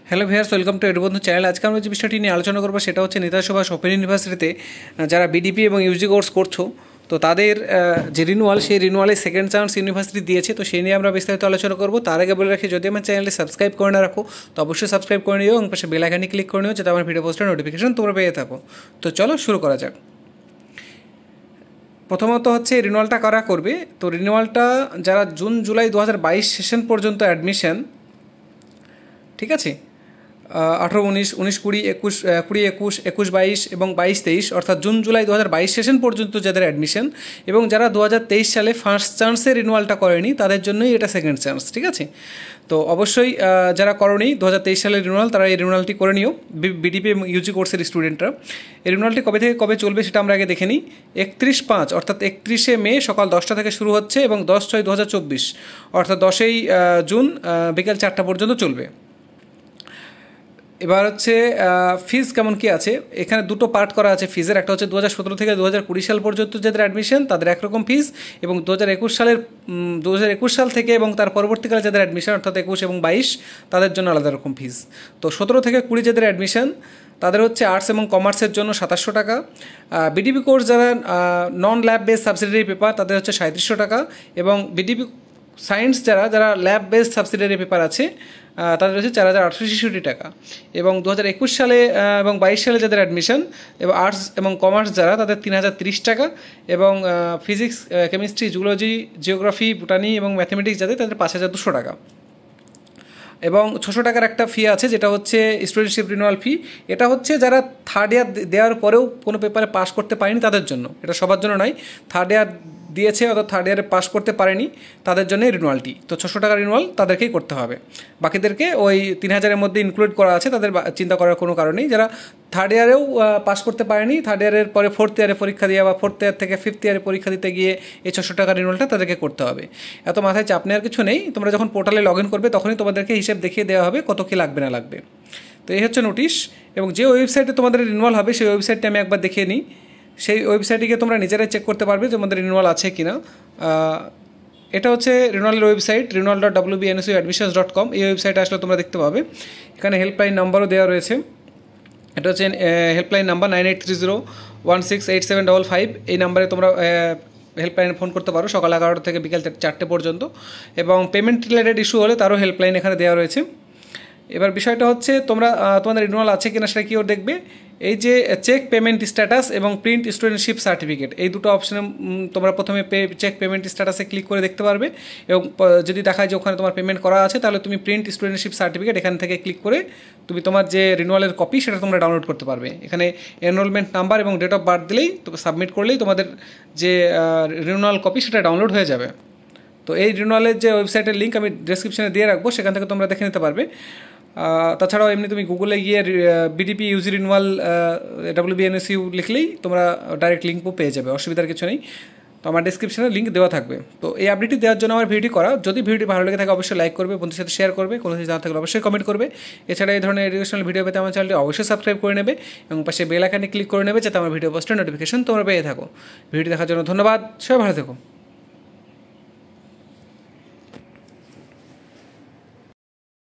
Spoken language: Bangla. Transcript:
Hello viewers, welcome to Edubandhu channel. আজকে আমরা যে বিষয়টি নিয়ে আলোচনা করবো সেটা হচ্ছে নেতাজি সুভাষ ওপেন ইউনিভার্সিটিতে যারা বিডিপি এবং ইউজি কোর্স করছো, তো তাদের যে রিনুয়াল, সেই রিনুয়ালে সেকেন্ড চান্স ইউনিভার্সিটি দিয়েছে। তো সেই নিয়ে আমরা বিস্তারিত আলোচনা করবো। তার আগে বলে রাখি, যদি আমার চ্যানেলটি সাবস্ক্রাইব করে না রাখো তো অবশ্যই সাবস্ক্রাইব করে নিও এবং পাশে বেল আইকনে ক্লিক করে নিও, যাতে আমার ভিডিও পোস্টের নোটিফিকেশন তোমরা পেয়ে থাকো। তো চলো শুরু করা যাক। প্রথমত হচ্ছে রিনুয়ালটা কারা করবে। তো রিনুয়ালটা যারা জুন জুলাই 2022 সেশন পর্যন্ত অ্যাডমিশন, ঠিক আছে, 18-19, 19-20, 20-21, 21-22 এবং 22-23, অর্থাৎ জুন জুলাই 2022 সেশন পর্যন্ত যাদের অ্যাডমিশন, এবং যারা 2023 সালে ফার্স্ট চান্সে রিনুয়ালটা করেনি তাদের জন্যই এটা সেকেন্ড চান্স, ঠিক আছে। তো অবশ্যই যারা করেনি 2023 সালের রিনুয়াল, তারা এই রিনুয়ালটি করে নিও, বিডিপি এবং ইউজি কোর্সের স্টুডেন্টরা। এই রিনুয়ালটি কবে থেকে কবে চলবে সেটা আমরা আগে দেখে নিই। 31/5 অর্থাৎ 31শে মে সকাল 10টা থেকে শুরু হচ্ছে এবং 10/6/2024 অর্থাৎ 10ই জুন বিকেল 4টা পর্যন্ত চলবে। এবার হচ্ছে ফিজ কেমন কী আছে। এখানে দুটো পার্ট করা আছে ফিজের। একটা হচ্ছে 2017 থেকে 2020 সাল পর্যন্ত যাদের অ্যাডমিশন তাদের একরকম ফিজ, এবং 2021 সাল থেকে এবং তার পরবর্তীকালে যাদের অ্যাডমিশন অর্থাৎ 21 এবং 22 তাদের জন্য আলাদা রকম ফিজ। তো 17 থেকে 20 যাদের অ্যাডমিশন তাদের হচ্ছে আর্টস এবং কমার্সের জন্য 2700 টাকা। বিডিপি কোর্স যারা নন ল্যাব বেস সাবসিডিয়ারি পেপার তাদের হচ্ছে 3700 টাকা, এবং বিডিপি সায়েন্স যারা ল্যাব বেস সাবসিডিয়ারি পেপার আছে তাদের হচ্ছে 4866 টাকা। এবং 2021 সালে এবং 22 সালে যাদের অ্যাডমিশন এবং আর্টস এবং কমার্স যারা তাদের 3030 টাকা, এবং physics, chemistry, zoology, geography, botany এবং ম্যাথমেটিক্স যাদের তাদের 5200 টাকা। এবং 600 টাকার একটা ফি আছে যেটা হচ্ছে স্টুডেন্টশিপ রিনুয়াল ফি। এটা হচ্ছে যারা থার্ড ইয়ার দেওয়ার পরেও কোনো পেপারে পাস করতে পারেনি তাদের জন্য, এটা সবার জন্য নয়। থার্ড ইয়ার দিয়েছে অর্থাৎ থার্ড ইয়ারে পাস করতে পারেনি তাদের জন্য রিনুয়ালটি। তো 600 টাকার রিনুয়াল তাদেরকেই করতে হবে, বাকিদেরকে ওই 3000-এর মধ্যে ইনক্লুড করা আছে, তাদের চিন্তা করার কোনো কারণ নেই। যারা থার্ড ইয়ারেও পাস করতে পারেনি, থার্ড ইয়ারের পরে ফোর্থ ইয়ারে পরীক্ষা দেওয়া বা ফোর্থ ইয়ার থেকে ফিফথ ইয়ারে পরীক্ষা দিতে গিয়ে এই 600 টাকার রিনুয়ালটা তাদেরকে করতে হবে। এত মাথায় চাপ নেওয়ার কিছু নেই। তোমরা যখন পোর্টালে লগ ইন করবে তখনই তোমাদেরকে হিসেব দেখিয়ে দেওয়া হবে কত কী লাগবে না লাগবে। তো এই হচ্ছে নোটিশ। এবং যে ওয়েবসাইটে তোমাদের রিনুয়াল হবে সেই ওয়েবসাইটটা আমি একবার দেখিয়ে নিই। সেই ওয়েবসাইটে তোমরা নিজেরাই চেক করতে পারবে যে তোমাদের রিনুয়াল আছে কি না। এটা হচ্ছে রিনুয়ালের ওয়েবসাইট, renewal.wbnsuadmissions.com। এই ওয়েবসাইটে আসলে তোমরা দেখতে পাবে এখানে হেল্পলাইন নাম্বারও দেওয়া রয়েছে। এটা হচ্ছে হেল্পলাইন নাম্বার 9830168755। এই নাম্বারে তোমরা হেল্পলাইনে ফোন করতে পারো সকাল 11টা থেকে বিকেল 4টে পর্যন্ত। এবং পেমেন্ট রিলেটেড ইস্যু হলে তারও হেল্পলাইন এখানে দেওয়া রয়েছে। এবার বিষয়টা হচ্ছে তোমাদের রিনুয়াল আছে কিনা সেটা কীও দেখবে। এই যে চেক পেমেন্ট স্ট্যাটাস এবং প্রিন্ট স্টুডেন্টশিপ সার্টিফিকেট, এই দুটো অপশানে তোমরা প্রথমে চেক পেমেন্ট স্ট্যাটাসে ক্লিক করে দেখতে পারবে, এবং যদি দেখায় যে ওখানে তোমার পেমেন্ট করা আছে তাহলে তুমি প্রিন্ট স্টুডেন্টশিপ সার্টিফিকেট এখান থেকে ক্লিক করে তুমি তোমার যে রিনুয়ালের কপি সেটা তোমরা ডাউনলোড করতে পারবে। এখানে এনরোলমেন্ট নাম্বার এবং ডেট অফ বার্থ দিলেই সাবমিট করলেই তোমাদের যে রিনুয়াল কপি সেটা ডাউনলোড হয়ে যাবে। তো এই রিনুয়ালের যে ওয়েবসাইটের লিঙ্ক আমি ডেসক্রিপশনে দিয়ে রাখবো, সেখান থেকে তোমরা দেখে নিতে পারবে। তাছাড়াও এমনি তুমি গুগলে গিয়ে বিডিপি ইউজি রিনুয়াল WBNSU লিখলেই তোমরা ডাইরেক্ট লিঙ্কও পেয়ে যাবে, অসুবিধার কিছু নেই। তো আমার ডেসক্রিপশনে লিঙ্ক দেওয়া থাকবে। তো এই আপডেটটি দেওয়ার জন্য আমার ভিডিওটি করা। যদি ভিডিওটি ভালো লেগে থাকে অবশ্যই লাইক করবে, বন্ধুদের সাথে শেয়ার করবে, কোনো কিছু জানা থাকলে অবশ্যই কমেন্ট করবে। এছাড়া এই ধরনের এডুকেশনাল ভিডিও পেতে আমার চ্যানেলটি অবশ্যই সাবস্ক্রাইব করে নেবে এবং পাশে বেল আইকনে ক্লিক করে নেবে, যাতে আমার ভিডিও পোস্টের নোটিফিকেশন তোমরা পেয়ে থাকো। ভিডিও দেখার জন্য ধন্যবাদ, সবাই ভালো থেকো।